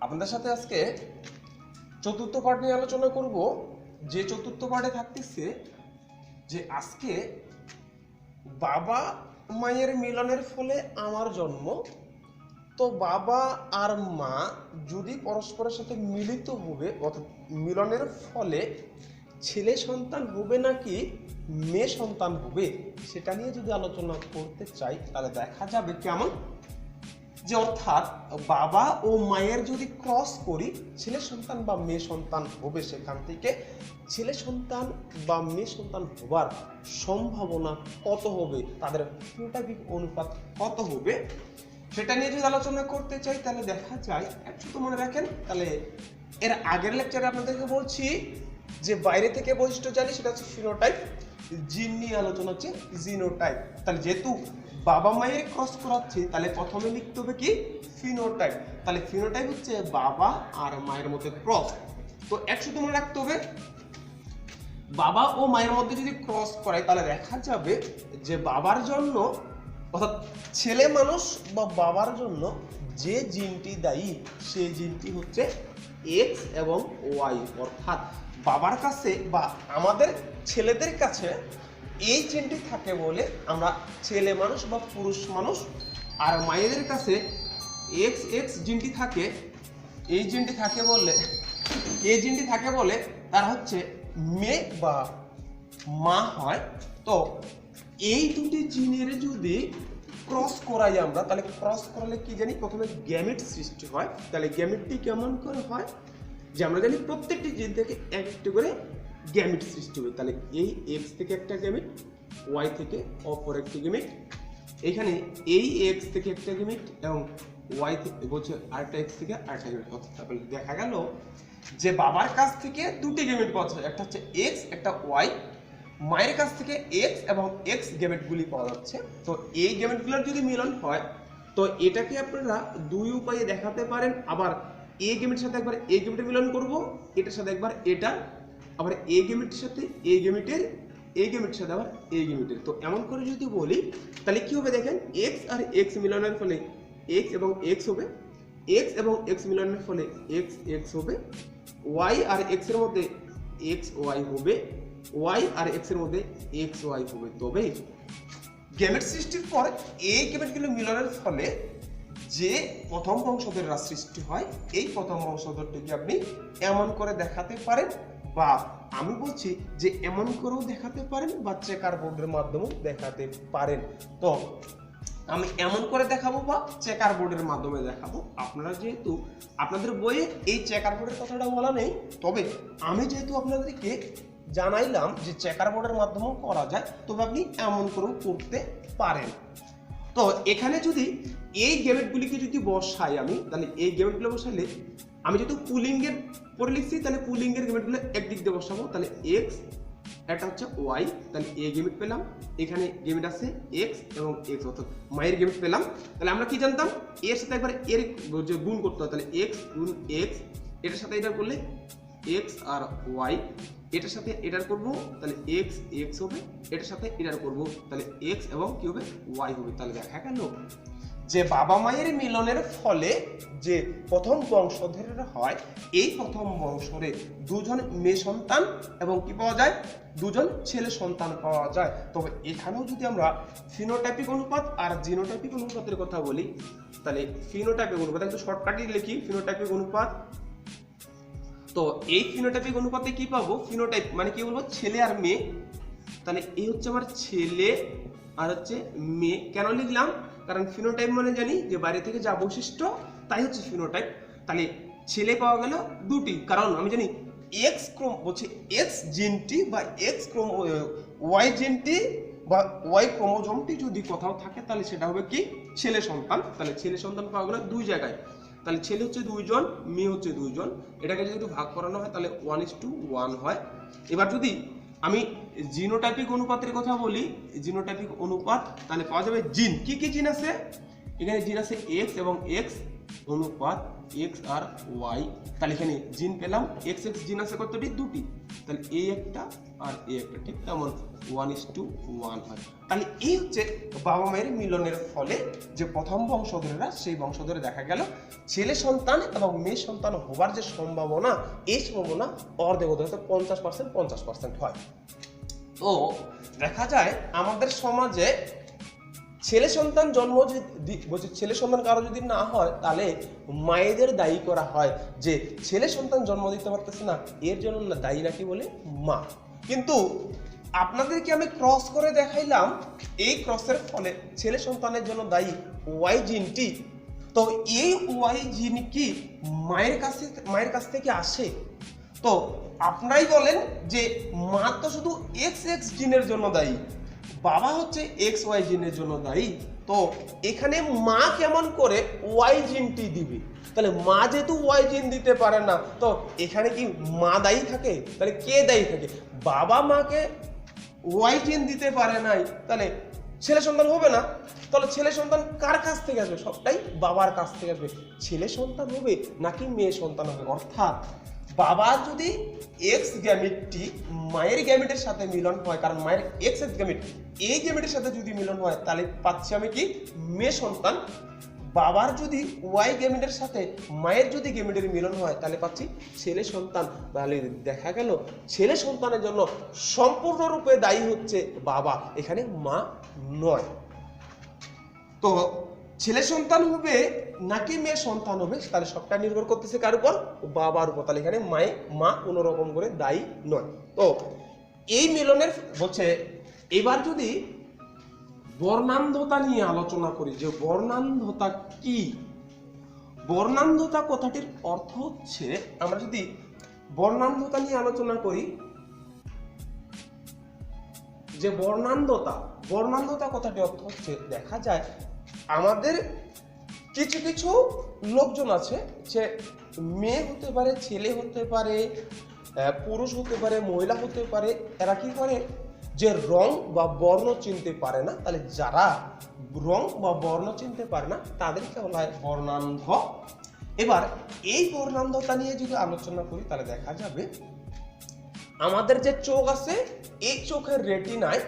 আপনাদের সাথে আজকে চতুর্থ পার্ট নিয়ে আলোচনা করব। যে চতুর্থ পার্টে থাকতেছে যে আজকে বাবা মায়ের মিলনের ফলে আমার জন্ম। তো বাবা আর মা যদি পরস্পরের সাথে মিলিত হবে অর্থাৎ মিলনের ফলে ছেলে সন্তান হবে নাকি মেয়ে সন্তান হবে সেটা নিয়ে যদি আলোচনা করতে চাই তাহলে দেখা যাবে কেমন যে অর্থাৎ বাবা ও মায়ের যদি ক্রস করি ছেলে সন্তান বা মেয়ে সন্তান হবে, সেখান থেকে ছেলে সন্তান বা মেয়ে সন্তান হবার সম্ভাবনা কত হবে, তাদের ফিনোটাইপিক অনুপাত কত হবে সেটা নিয়ে যদি আলোচনা করতে চাই তাহলে দেখা যায় একটু মনে রাখেন। তাহলে এর আগের লেকচারে আপনাদেরকে বলছি যে বাইরে থেকে বৈশিষ্ট্য জানি সেটা হচ্ছে ফিনোটাইপ, জিন নিয়ে আলোচনা হচ্ছে জিনোটাইপ। তাহলে যেহেতু বাবা মায়ের ক্রস করাচ্ছে তাহলে প্রথমে লিখতে হবে কি ফিনোটাইপ। তাহলে ফিনোটাইপ হচ্ছে বাবা আর মায়ের মধ্যে ক্রস। তো একসাথে মনে রাখতে হবে বাবা ও মায়ের মধ্যে যদি ক্রস করায় তাহলে দেখা যাবে যে বাবার জন্য অর্থাৎ ছেলে মানুষ বা বাবার জন্য যে জিনটি দায়ী সেই জিনটি হচ্ছে এক্স এবং ওয়াই। অর্থাৎ বাবার কাছে বা আমাদের ছেলেদের কাছে এই জিনটি থাকে বলে আমরা ছেলে মানুষ বা পুরুষ মানুষ, আর মায়েদের কাছে এক্স এক্স জিনটি থাকে, এই জিনটি থাকে বলে তারা হচ্ছে মেয়ে বা মা হয়। তো এই দুটি জিনের যদি ক্রস করাই আমরা তাহলে ক্রস করালে কি জানি প্রথমে গ্যামেট সৃষ্টি হয়। তাহলে গ্যামেটটি কেমন করে হয় যে আমরা জানি প্রত্যেকটি জিন থেকে একটা করে গ্যামেট সৃষ্টি হবে। তাহলে এই এক্স থেকে একটা গ্যামেট, ওয়াই থেকে অপর একটি গ্যামেট, এখানে এই এক্স থেকে একটা গ্যামেট এবং ওয়াই থেকে বলছে আরেকটা এক্স থেকে আরেকটা গ্যামেট। তারপরে দেখা গেল যে বাবার কাছ থেকে দুটি গ্যামেট পাওয়া যায়, একটা হচ্ছে এক্স একটা ওয়াই। মায়ের কাছ থেকে এক্স এবং এক্স গ্যামেটগুলি পাওয়া যাচ্ছে। তো এই গ্যামেটগুলোর যদি মিলন হয় তো এটাকে আপনারা দুই উপায়ে দেখাতে পারেন। আবার এই গ্যামেটের সাথে একবার এই গ্যামেটের মিলন করব, এটার সাথে একবার এটা, আবার এই গ্যামেটের সাথে এই গ্যামেটের, এই গ্যামেটের সাথে আবার এই গ্যামেটের। তো এমন করে যদি বলি তাহলে কি হবে দেখেন, এক্স আর এক্স মিলনের ফলে এক্স এবং এক্স হবে, এক্স এবং এক্স মিলনের ফলে এক্স এক্স হবে, ওয়াই আর এক্স এর মধ্যে এক্স ওয়াই হবে, ওয়াই আর এক্স এর মধ্যে এক্স ওয়াই হবে। তবে গ্যামেট সৃষ্টির পর এই গ্যামেটগুলো মিলনের ফলে যে প্রথম বংশধরের সৃষ্টি হয় এই প্রথম বংশধরটিকে আপনি এমন করে দেখাতে পারেন, বা আমি বলছি যে এমন করেও দেখাতে পারেন বা চেকার বোর্ডের মাধ্যমেও দেখাতে পারেন। তো আমি এমন করে দেখাবো বা চেকার বোর্ডের মাধ্যমে দেখাবো। আপনারা যেহেতু আপনাদের বইয়ে এই চেকার বোর্ডের কথাটা বলা নেই, তবে আমি যেহেতু আপনাদেরকে জানাইলাম যে চেকার বোর্ডের মাধ্যমেও করা যায়, তবে আপনি এমন করেও করতে পারেন। তো এখানে যদি এই গ্যামেটগুলিকে যদি বসাই আমি, তাহলে এই গ্যামেটগুলো বসালে আমি যেহেতু পুলিঙ্গের পরে লিখছি তাহলে পুলিঙ্গের গ্যামেটগুলো একদিক দিয়ে বসাবো। তাহলে এক্স একটা হচ্ছে ওয়াই, তাহলে এ গ্যামেট পেলাম, এখানে গ্যামেট আছে এক্স এবং এক্স অর্থাৎ মায়ের গ্যামেট পেলাম। তাহলে আমরা কি জানতাম এর সাথে একবার এর যে গুণ করতে হয়, তাহলে এক্স গুণ এক্স, এটার সাথে এটা করলে এক্স আর ওয়াই, এটার সাথে এটার করব তাহলে এক্স এক্স হবে, এটার সাথে এটার করব তাহলে এক্স এবং কি হবে ওয়াই হবে। তাহলে দেখা গেল যে বাবা মায়ের মিলনের ফলে যে প্রথম বংশধরের হয় এই প্রথম বংশরে দুজন মেয়ে সন্তান এবং কি পাওয়া যায় দুজন ছেলে সন্তান পাওয়া যায়। তবে এখানেও যদি আমরা ফিনোটাইপিক অনুপাত আর জিনোটাইপিক অনুপাতের কথা বলি তাহলে ফিনোটাইপিক অনুপাত একটু শর্টকাটে লিখি, ফিনোটাইপিক অনুপাত। তো এই ফিনোটাইপিক অনুপাতে কি পাবো, ফিনোটাইপ মানে কি বলবো ছেলে আর মেয়ে। তাহলে এই হচ্ছে আমার ছেলে আর হচ্ছে মেয়ে। কেন লিখলাম, কারণ ফিনোটাইপ মানে জানি যে বাইরে থেকে যা বৈশিষ্ট্য তাই হচ্ছে ফিনোটাইপ। তাহলে ছেলে পাওয়া গেল দুটি, কারণ আমি জানি এক্স ক্রোম বলছে এক্স জিনটি বা এক্স ক্রোম ওয়াই জিনটি বা ওয়াই ক্রোমোজোমটি যদি কোথাও থাকে তাহলে সেটা হবে কি ছেলে সন্তান। তাহলে ছেলে সন্তান পাওয়া গেল দুই জায়গায়। তাহলে ছেলে হচ্ছে দুইজন, মেয়ে হচ্ছে দুইজন। এটাকে যদি ভাগ করানো হয় তাহলে 1:1 হয়। এবার যদি আমি জিনোটাইপিক অনুপাতের কথা বলি, জিনোটাইপিক অনুপাত তাহলে পাওয়া যাবে জিন। কি কি জিন আছে, এখানে জিন আছে এক্স এবং এক্স অনুপাত এক্স আর ওয়াই। তাহলে এখানে জিন পেলাম এক্স এক্স জিন আছে কতটি দুটি, তাহলে এই একটা আর এ একটা ঠিক তেমন 1:1 হয়। তাহলে এই হচ্ছে বাবা মায়ের মিলনের ফলে যে প্রথম বংশধরেরা, সেই বংশধরে দেখা গেল ছেলে সন্তান এবং মেয়ে সন্তান হবার যে সম্ভাবনা, এই সম্ভাবনা অর্ধেক অর্ধেক 50% হয়। তো দেখা যায় আমাদের সমাজে ছেলে সন্তান জন্ম বলছে ছেলে সন্তান কারো যদি না হয় তাহলে মায়েদের দায়ী করা হয় যে ছেলে সন্তান জন্ম দিতে পারতেছে না, এর জন্য না দায়ী নাকি বলে মা। কিন্তু আপনাদেরকে আমি ক্রস করে দেখাইলাম এই ক্রসের ফলে ছেলে সন্তানের জন্য দায়ী ওয়াই জিনটি। তো এই ওয়াই জিন কি মায়ের কাছ থেকে আসে? তো আপনারাই বলেন যে মা তো শুধু XX জিনের জন্য দায়ী, বাবা হচ্ছে XY জিনের জন্য দায়ী। তো এখানে মা কেমন করে ওয়াই জিনটি দিবে? তাহলে মা যেহেতু ওয়াই জিন দিতে পারে না, তো এখানে কি মা দায়ী থাকে? তাহলে কে দায়ী থাকে? বাবা মাকে ওয়াই জিন দিতে পারে নাই, তাহলে ছেলে সন্তান হবে না। তাহলে ছেলে সন্তান কার কাছ থেকে আসবে? সবটাই বাবার কাছ থেকে আসবে। ছেলে সন্তান হবে নাকি মেয়ে সন্তান হবে? অর্থাৎ বাবা যদি এক্স গ্যামেটটি মায়ের গ্যামেটের সাথে মিলন হয়, কারণ মায়ের এক্স গ্যামেট এই গ্যামেটের সাথে যদি মিলন হয় তাহলে পাচ্ছি আমি কি মেয়ে সন্তান। বাবার যদি ওয়াই গ্যামেটের সাথে মায়ের যদি গ্যামেটের মিলন হয় তাহলে পাচ্ছি ছেলে সন্তান। তাহলে দেখা গেল ছেলে সন্তানের জন্য সম্পূর্ণরূপে দায়ী হচ্ছে বাবা, এখানে মা নয়। তো ছেলে সন্তান হবে নাকি মেয়ে সন্তান হবে তাহলে সবটা নির্ভর করতেছে কার উপর? বাবার উপর। তাহলে এখানে মা কোনো রকম করে দায়ী নয়। তো এই মিলনের বলছে এবার যদি বর্ণান্ধতা নিয়ে আলোচনা করি, যে বর্ণান্ধতা কি? বর্ণান্ধতা কথাটির অর্থ হচ্ছে, আমরা যদি বর্ণান্ধতা নিয়ে আলোচনা করি, যে বর্ণান্ধতা কথাটির অর্থ হচ্ছে, দেখা যায় আমাদের কিছু কিছু লোকজন আছে যে মেয়ে হতে পারে, ছেলে হতে পারে, পুরুষ হতে পারে, মহিলা হতে পারে, এরা কি করে যে রং বা বর্ণ চিনতে পারে না। তাহলে যারা রং বা বর্ণ চিনতে পারে না তাদেরকে বলা হয় বর্ণান্ধ। এবার এই বর্ণান্ধতা নিয়ে যদি আলোচনা করি তাহলে দেখা যাবে আমাদের যে চোখ আছে, এই চোখের রেটিনায়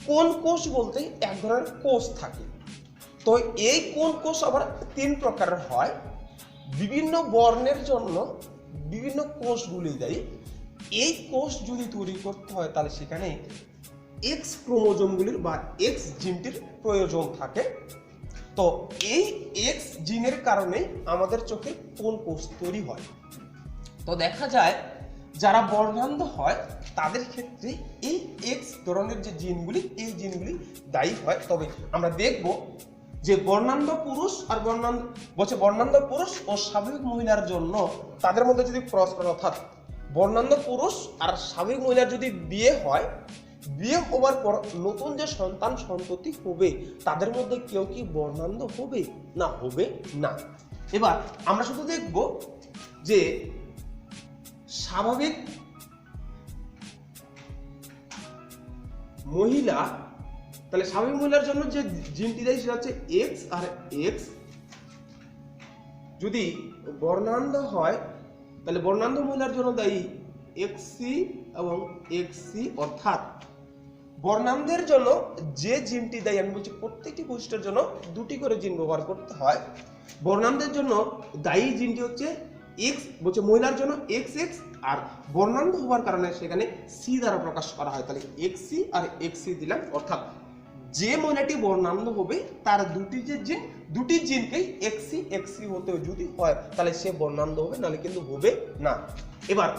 কোন কোষ বলতে এক ধরনের কোষ থাকে। তো এই কোন কোষ আবার 3 প্রকারের হয়। বিভিন্ন বর্ণের জন্য বিভিন্ন কোষগুলি দেয়। এই কোষ যদি তৈরি করতে হয় তাহলে সেখানে এক্স ক্রোমোজোমগুলির বা এক্স জিনটির প্রয়োজন থাকে। তো এই এক্স জিনের কারণে আমাদের চোখে কোন কোষ তৈরি হয়। তো দেখা যায় যারা বর্ণান্ধ হয় তাদের ক্ষেত্রে এই এক্স ধরনের যে জিনগুলি, এই জিনগুলি দায়ী হয়। তবে আমরা দেখব যে বর্ণান্ধ পুরুষ ও স্বাভাবিক মহিলার জন্য তাদের মধ্যে যদি ক্রস করা, অর্থাৎ বর্ণান্ধ পুরুষ আর স্বাভাবিক মহিলার যদি বিয়ে হয়, বিয়ে হওয়ার পর নতুন যে সন্ততি হবে তাদের মধ্যে কেউ কি বর্ণান্ধ হবে? না, হবে না। এবার আমরা শুধু দেখব যে স্বাভাবিক মহিলা, তাহলে স্বাভাবিক মহিলার জন্য যে জিনটি দেয় সেটা হচ্ছে এক্স আর এক্স। যদি বর্ণান্ধ হয় তাহলে বর্ণান্ধ মহিলার জন্য দায়ী এক্সি এবং এক্সি। অর্থাৎ বর্ণান্ধের জন্য যে জিনটি দায়ী, আমি বলছি প্রত্যেকটি বৈশিষ্ট্যের জন্য 2টি করে জিন ব্যবহার করতে হয়। বর্ণান্ধের জন্য দায়ী জিনটি হচ্ছে এক্স, বলছে মহিলার জন্য এক্স এক্স, আর বর্ণান্ধ হওয়ার কারণে সেখানে সি দ্বারা প্রকাশ করা হয়। তাহলে এক্সি আর এক্সি দিলাম। অর্থাৎ যে মহিলাটি বর্ণান্ধ হবে তার দুটি জিনকেই এক্সি এক্সি হতে যদি হয় তাহলে সে বর্ণান্ধ হবে, নাহলে কিন্তু হবে না। এবার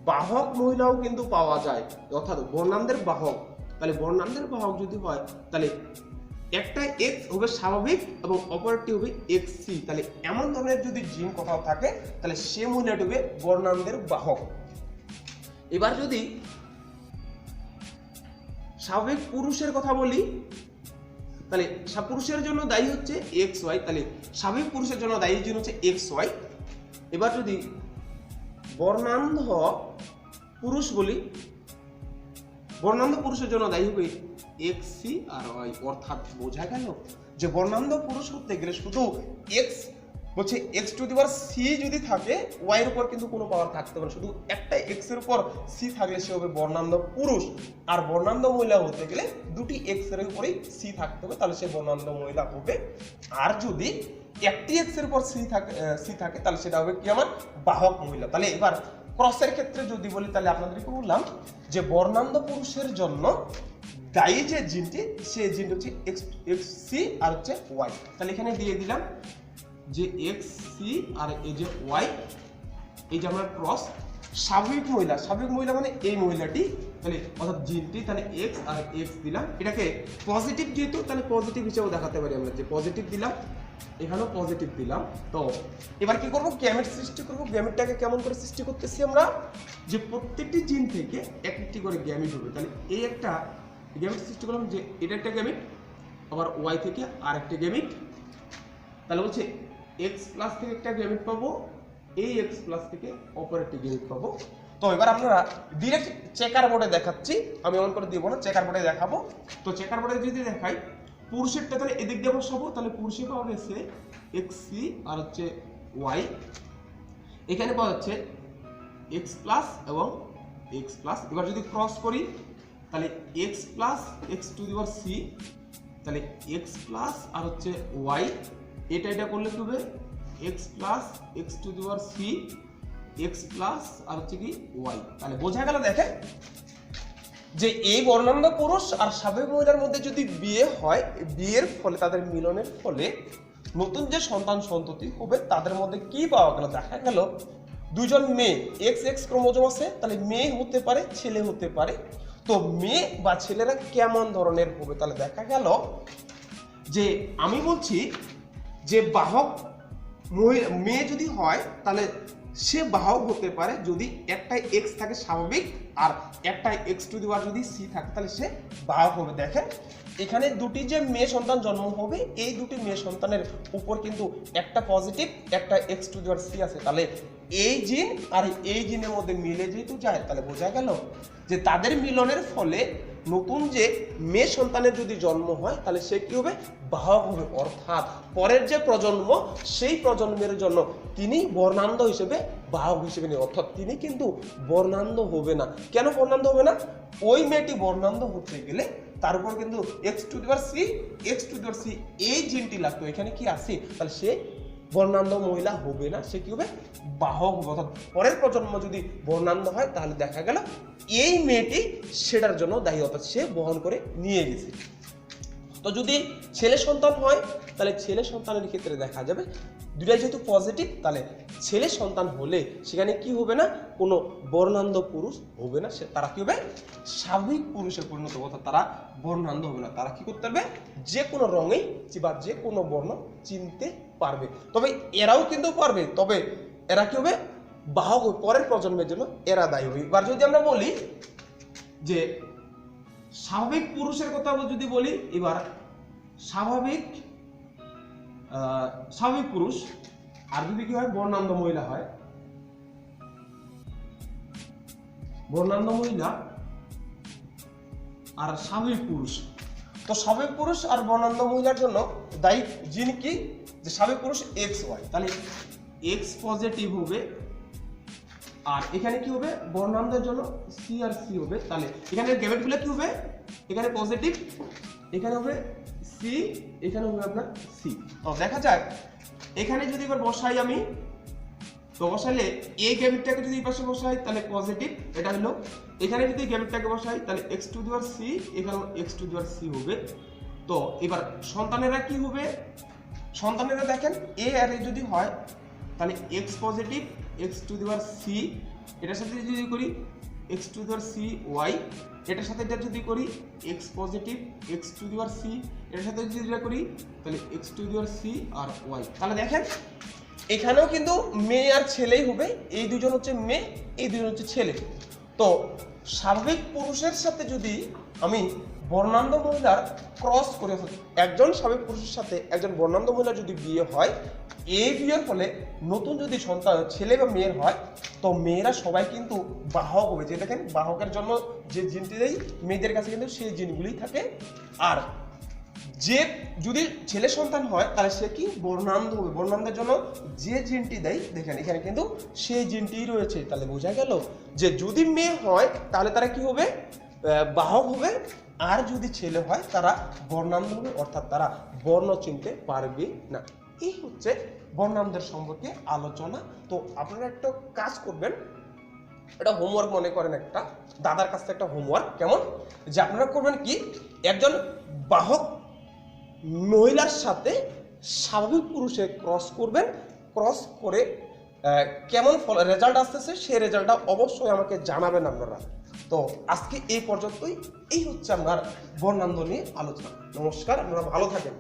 বাহক মহিলাও কিন্তু পাওয়া যায়, অর্থাৎ বর্ণান্ধের বাহক। তাহলে বর্ণান্ধের বাহক যদি হয় তাহলে একটা এক্স হবে স্বাভাবিক এবং অপরটি হবে এক্সি। তাহলে এমন ধরনের যদি জিন কোথাও থাকে তাহলে সে মহিলাটি হবে বর্ণান্ধের বাহক। এবার যদি স্বাভাবিক পুরুষের কথা বলি তাহলে পুরুষের জন্য দায়ী হচ্ছে এক্স ওয়াই। তাহলে স্বাভাবিক পুরুষের জন্য দায়ী জিন হচ্ছে এক্স ওয়াই। এবার যদি বর্ণান্ধ পুরুষ বলি, বর্ণান্ধ পুরুষের জন্য দায়ী হবে এক্সি আর ওয়াই। অর্থাৎ বোঝা গেল যে বর্ণান্ধ পুরুষ হতে গেলে শুধু এক্স বলছে X to the power C যদি থাকে ওয়াই এর উপর কিন্তু কোনো পাওয়ার থাকতে পারে, শুধু একটা এক্স এর উপর সি থাকলে সে হবে বর্ণান্ধ পুরুষ, আর বর্ণান্ধ মহিলা হতে গেলে দুটি এক্স এর উপরেই সি থাকতে হবে, তাহলে সে বর্ণান্ধ মহিলা হবে। আর যদি একটি এক্স এর উপর সি থাকে তাহলে সেটা হবে কি আমার বাহক মহিলা। তাহলে এবার ক্রসের ক্ষেত্রে যদি বলি তাহলে আপনাদেরকে বললাম যে বর্ণান্ধ পুরুষের জন্য দায়ী যে জিনটি সেই জিনটি হচ্ছে এক্স সি আর হচ্ছে ওয়াই। তাহলে এখানে দিয়ে দিলাম যে এক্স সি আর এই যে ওয়াই, এই যে আমরা ক্রস। স্বাভাবিক মহিলা মানে এই মহিলাটি, তাহলে অর্থাৎ জিনটি, তাহলে এক্স আর এক্স দিলাম। এটাকে পজিটিভ যেহেতু তাহলে পজিটিভ হিসেবে দেখাতে পারি আমরা, যে পজিটিভ দিলাম, এখানেও পজিটিভ দিলাম। তো এবার কি করব, গ্যামেট সৃষ্টি করব। গ্যামেটটাকে কেমন করে সৃষ্টি করতেছি আমরা, যে প্রত্যেকটি জিন থেকে একটি করে গ্যামেট হবে। তাহলে এই একটা গ্যামেট সৃষ্টি করলাম, যে এটা একটা গ্যামেট, আবার ওয়াই থেকে আর একটা গ্যামেট, তাহলে বলছে এক্স প্লাস থেকে একটা গ্যামেট পাবো, এই এক্স প্লাস থেকে অপর একটা গ্যামেট পাবো। তো এবার আপনারা ডিরেক্ট চেকার বোর্ডে দেখাচ্ছি, আমি অন করে দিব না, চেকার বোর্ডে দেখাবো। তো চেকার বোর্ডে যদি দেখাই পুরুষেরটা তাহলে এদিক দিয়ে বসাবো, তাহলে পুরুষে পাওয়া গেছে এক্স সি আর হচ্ছে ওয়াই, এখানে পাওয়া যাচ্ছে এক্স প্লাস এবং এক্স প্লাস। এবার যদি ক্রস করি তাহলে X plus X to the power C, তাহলে এক্স প্লাস আর হচ্ছে ওয়াই, এটা করলে কি হবে X plus X to the power C X plus আর হচ্ছে কি ওয়াই। তাহলে বোঝা গেল দেখেন যে এই বর্ণান্ধ পুরুষ আর স্বাভাবিক মহিলার মধ্যে যদি বিয়ে হয়, বিয়ের ফলে তাদের মিলনের ফলে নতুন যে সন্তান সন্ততি হবে তাদের মধ্যে কি পাওয়া গেল, দেখা গেল দুজন মেয়ে, এক্স এক্স ক্রোমোজোম আছে, তাহলে মেয়ে হতে পারে ছেলে হতে পারে। তো মেয়ে বা ছেলেরা কেমন ধরনের হবে, তাহলে দেখা গেল যে আমি বলছি যে বাহক মেয়ে যদি হয় তাহলে সে বাহক হতে পারে যদি একটা এক্স থাকে স্বাভাবিক আর একটা এক্স টু দি পাওয়ার যদি সি থাকে, তাহলে সে বাহক হবে। দেখেন এখানে দুটি যে মেয়ে সন্তান জন্ম হবে, এই দুটি মেয়ে সন্তানের উপর কিন্তু একটা পজিটিভ একটা X to the power C আছে, তাহলে এই জিন আর এই জিনের মধ্যে মিলে যেহেতু যায়, তাহলে বোঝা গেল যে তাদের মিলনের ফলে নতুন যে মেয়ে সন্তানের যদি জন্ম হয় তাহলে সে কি হবে বাহক হবে, অর্থাৎ পরের যে প্রজন্ম সেই প্রজন্মের জন্য তিনি বর্ণান্ধ হিসেবে বাহক হিসেবে নেই, অর্থাৎ তিনি কিন্তু বর্ণান্ধ হবে না। কেন বর্ণান্ধ হবে না, ওই মেয়েটি বর্ণান্ধ হতে গেলে তার উপর কিন্তু X to the power C এই জিনটি লাগতো, এখানে কি আছে, তাহলে সে বর্ণান্ধ মহিলা হবে না, সে কি হবে বাহক হবে। অর্থাৎ পরের প্রজন্ম যদি বর্ণান্ধ হয় তাহলে দেখা গেল এই মেয়েটি সেটার জন্য দায়ী, অর্থাৎ সে বহন করে নিয়ে গেছে। তো যদি ছেলে সন্তান হয় তাহলে ছেলে সন্তানের ক্ষেত্রে দেখা যাবে দুটাই যেহেতু পজিটিভ, তাহলে ছেলে সন্তান হলে সেখানে কি হবে না, কোনো বর্ণান্ধ পুরুষ হবে না, সে তারা কি হবে স্বাভাবিক পুরুষে পরিণত হবে, অর্থাৎ তারা বর্ণান্ধ হবে না, তারা কি করতে পারবে যে কোনো রঙেই বা যে কোনো বর্ণ চিনতে পারবে। তবে এরাও কিন্তু পারবে, তবে এরা কি হবে বাহক পরের প্রজন্মের জন্য এরা দায়ী হবে। এবার যদি আমরা বলি যে স্বাভাবিক পুরুষের কথা যদি বলি, এবার স্বাভাবিক পুরুষ আর যদি কি হয় বর্ণান্ধ মহিলা হয়, বর্ণান্ধ মহিলা আর স্বাভাবিক পুরুষ, তো স্বাভাবিক পুরুষ আর বর্ণান্ধ মহিলার জন্য দায়ী জিন কি, যে স্বাভাবিক পুরুষ এক্স ওয়াই, তাহলে এক্স পজিটিভ হবে, আর এখানে কি হবে বর্ণান্ধের জন্য সি আর সি হবে। তাহলে এখানে গ্যামেটগুলো কি হবে, এখানে পজিটিভ, এখানে হবে সি, এখানে হবে আপনার সি। তো দেখা যায় এখানে যদি এবার বসাই আমি, তো বসালে এই গ্যামেটটাকে যদি এই পাশে বসাই তাহলে পজিটিভ, এটা হলো। এখানে যদি গ্যামেটটাকে বসাই তাহলে X to the power C, এখানে X to the power C হবে। তো এবার সন্তানেরা কি হবে, সন্তানেরা দেখেন এ আর এ যদি হয় তাহলে X positive X to the power C, এটার সাথে যদি করি X to the power C Y, এটার সাথে এটা যদি করি X positive X to the power C, এটার সাথে যদি এটা করি তাহলে X to the power C আর ওয়াই। তাহলে দেখেন এখানেও কিন্তু মেয়ে আর ছেলেই হবে, এই দুজন হচ্ছে মেয়ে, এই দুজন হচ্ছে ছেলে। তো স্বাভাবিক পুরুষের সাথে যদি আমি বর্ণান্ধ মহিলার ক্রস করে, একজন স্বাভাবিক পুরুষের সাথে একজন বর্ণান্ধ মহিলার যদি বিয়ে হয়, এই বিয়ের ফলে নতুন যদি সন্তান ছেলে বা মেয়ের হয়, তো মেয়েরা সবাই কিন্তু বাহক হবে। যে দেখেন বাহকের জন্য যে জিনটি দেয় মেয়েদের কাছে কিন্তু সেই জিনগুলি থাকে, আর যে যদি ছেলে সন্তান হয় তাহলে সে কি বর্ণান্ধ হবে। বর্ণান্ধের জন্য যে জিনটি দেয় দেখেন এখানে কিন্তু সেই জিনটি রয়েছে। তাহলে বোঝা গেল যে যদি মেয়ে হয় তাহলে তারা কি হবে, বাহক হবে, আর যদি ছেলে হয় তারা বর্ণান্ধ হবে, অর্থাৎ তারা বর্ণ চিনতে পারবে না। এই হচ্ছে বর্ণান্ধের সম্পর্কে আলোচনা। তো আপনারা একটা কাজ করবেন, এটা হোমওয়ার্ক মনে করেন, একটা দাদার কাছ থেকে একটা হোমওয়ার্ক, কেমন যে আপনারা করবেন কি, একজন বাহক মহিলার সাথে স্বাভাবিক পুরুষে ক্রস করবেন, ক্রস করে কেমন ফল রেজাল্ট আসতেছে সেই রেজাল্টটা অবশ্যই আমাকে জানাবেন আপনারা। তো আজকে এই পর্যন্তই। এই হচ্ছে আমার বর্ণান্ধ নিয়ে আলোচনা। নমস্কার, আপনারা ভালো থাকেন।